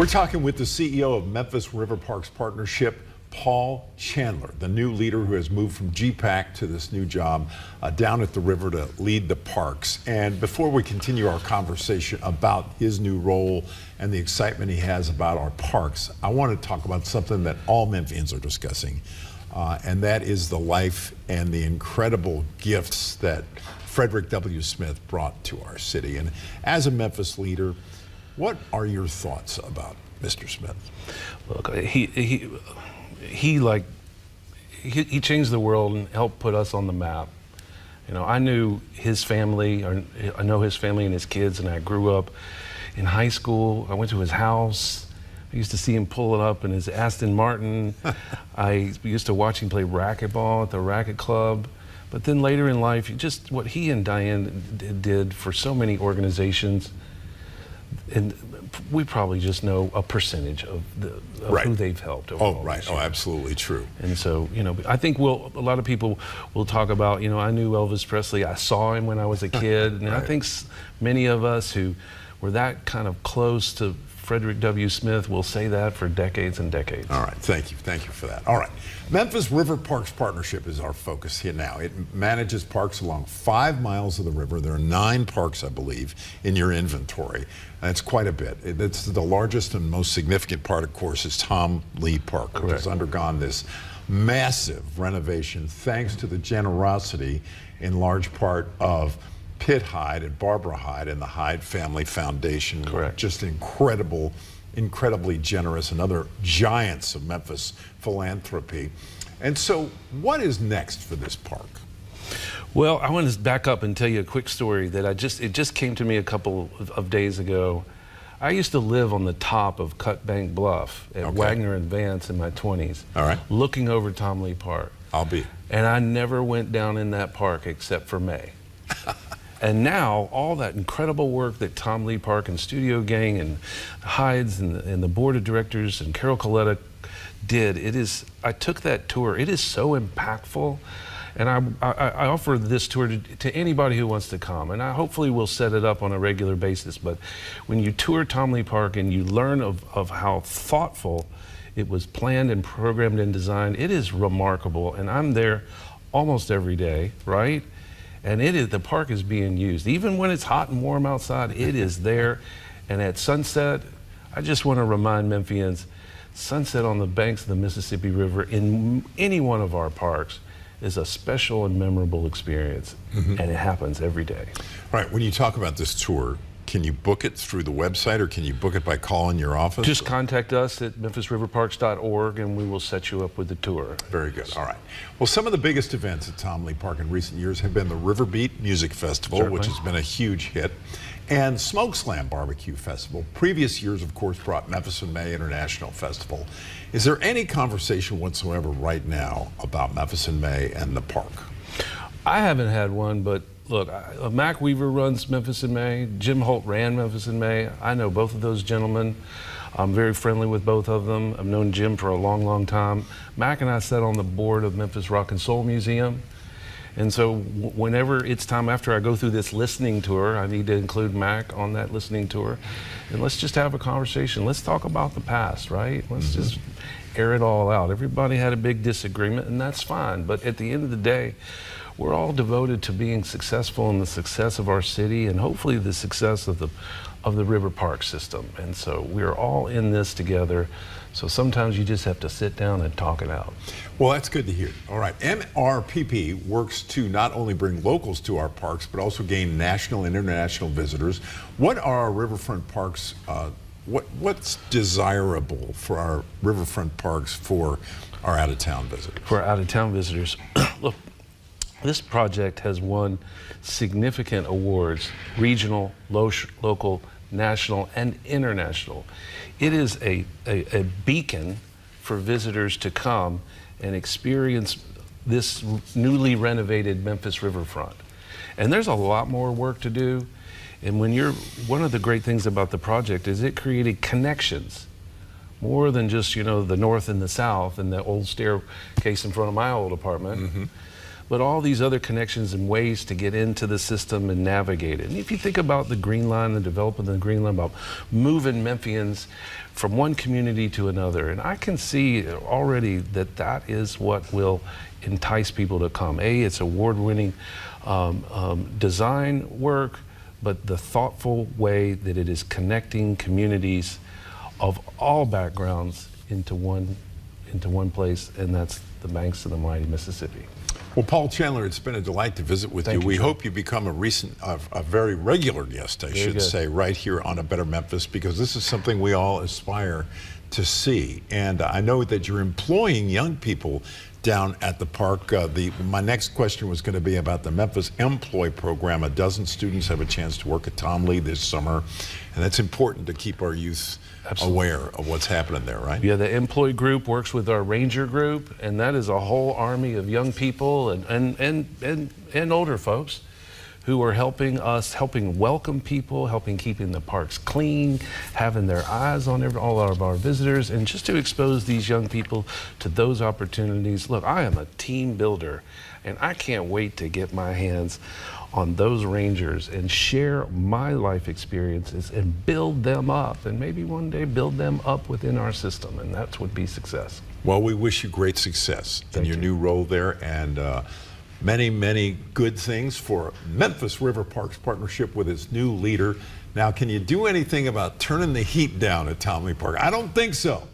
We're talking with the CEO of Memphis River Parks Partnership, Paul Chandler, the new leader who has moved from GPAC to this new job down at the river to lead the parks. And before we continue our conversation about his new role and the excitement he has about our parks, I want to talk about something that all Memphians are discussing, and that is the life and the incredible gifts that Frederick W. Smith brought to our city. And as a Memphis leader, what are your thoughts about Mr. Smith? Look, he changed the world and helped put us on the map. You know, I knew his family, or I know his family and his kids, and I grew up in high school. I went to his house. I used to see him pull it up in his Aston Martin. I used to watch him play racquetball at the racket club. But then later in life, just what he and Diane did for so many organizations, and we probably just know a percentage of who they've helped. Oh, right. Oh, absolutely true. And so, you know, I think a lot of people will talk about, you know, I knew Elvis Presley. I saw him when I was a kid. And I think many of us who were that kind of close to Frederick W. Smith will say that for decades and decades. All right, thank you. Thank you for that. All right, Memphis River Parks Partnership is our focus here now. It manages parks along 5 miles of the river. There are 9 parks, I believe, in your inventory. And it's quite a bit. It's the largest and most significant part, of course, is Tom Lee Park, which has undergone this massive renovation thanks to the generosity, in large part, of Pitt Hyde and Barbara Hyde and the Hyde Family Foundation. Correct. Just incredibly generous, and other giants of Memphis philanthropy. And so what is next for this park? Well, I want to back up and tell you a quick story that it just came to me a couple of days ago. I used to live on the top of Cut Bank Bluff at Wagner and Vance in my 20s. All right. Looking over Tom Lee Park. And I never went down in that park except for May. And now, all that incredible work that Tom Lee Park and Studio Gang and Hydes and the board of directors and Carol Coletta did, I took that tour. It is so impactful. And I offer this tour to anybody who wants to come. And I hopefully will set it up on a regular basis. But when you tour Tom Lee Park and you learn of how thoughtful it was planned and programmed and designed, it is remarkable. And I'm there almost every day, right? And the park is being used. Even when it's hot and warm outside, it is there. And at sunset, I just want to remind Memphians, sunset on the banks of the Mississippi River in any one of our parks is a special and memorable experience. And it happens every day. All right, when you talk about this tour, can you book it through the website, or can you book it by calling your office? Just contact us at memphisriverparks.org and we will set you up with the tour. Very good. All right. Well, some of the biggest events at Tom Lee Park in recent years have been the Riverbeat Music Festival, which has been a huge hit, and Smoke Slam Barbecue Festival. Previous years, of course, brought Memphis in May International Festival. Is there any conversation whatsoever right now about Memphis in May and the park? I haven't had one, but look, Mac Weaver runs Memphis in May. Jim Holt ran Memphis in May. I know both of those gentlemen. I'm very friendly with both of them. I've known Jim for a long, long time. Mac and I sat on the board of Memphis Rock and Soul Museum. And so whenever it's time, after I go through this listening tour, I need to include Mac on that listening tour. And let's just have a conversation. Let's talk about the past, right? Let's just air it all out. Everybody had a big disagreement, and that's fine. But at the end of the day, we're all devoted to being successful in the success of our city and hopefully the success of the river park system. And so we're all in this together. So sometimes you just have to sit down and talk it out. Well, that's good to hear. All right, MRPP works to not only bring locals to our parks, but also gain national and international visitors. What are our riverfront parks, what's desirable for our riverfront parks for our out-of-town visitors? For out-of-town visitors, look, this project has won significant awards, regional, local, national, and international. It is a beacon for visitors to come and experience this newly renovated Memphis riverfront. And there's a lot more work to do. And one of the great things about the project is it created connections, more than just, you know, the north and the south and the old staircase in front of my old apartment. but all these other connections and ways to get into the system and navigate it. And if you think about the Green Line, the development of the Green Line, about moving Memphians from one community to another, and I can see already that that is what will entice people to come. It's award-winning design work, but the thoughtful way that it is connecting communities of all backgrounds into one place, and that's the banks of the mighty Mississippi. Well, Paul Chandler, it's been a delight to visit with you. We hope you become a very regular guest, I should say, right here on A Better Memphis, because this is something we all aspire to see. And I know that you're employing young people down at the park. My next question was going to be about the Memphis Employ Program. 12 students have a chance to work at Tom Lee this summer, and that's important to keep our youth aware of what's happening there, right? Yeah, the Employ group works with our Ranger group, and that is a whole army of young people and older folks who are helping welcome people, helping keeping the parks clean, having their eyes on all of our visitors, and just to expose these young people to those opportunities. Look, I am a team builder, and I can't wait to get my hands on those Rangers and share my life experiences and build them up, and maybe one day build them up within our system, and that would be success. Well, we wish you great success in your new role there, and many, many good things for Memphis River Parks partnership with its new leader. Now, can you do anything about turning the heat down at Tom Lee Park? I don't think so.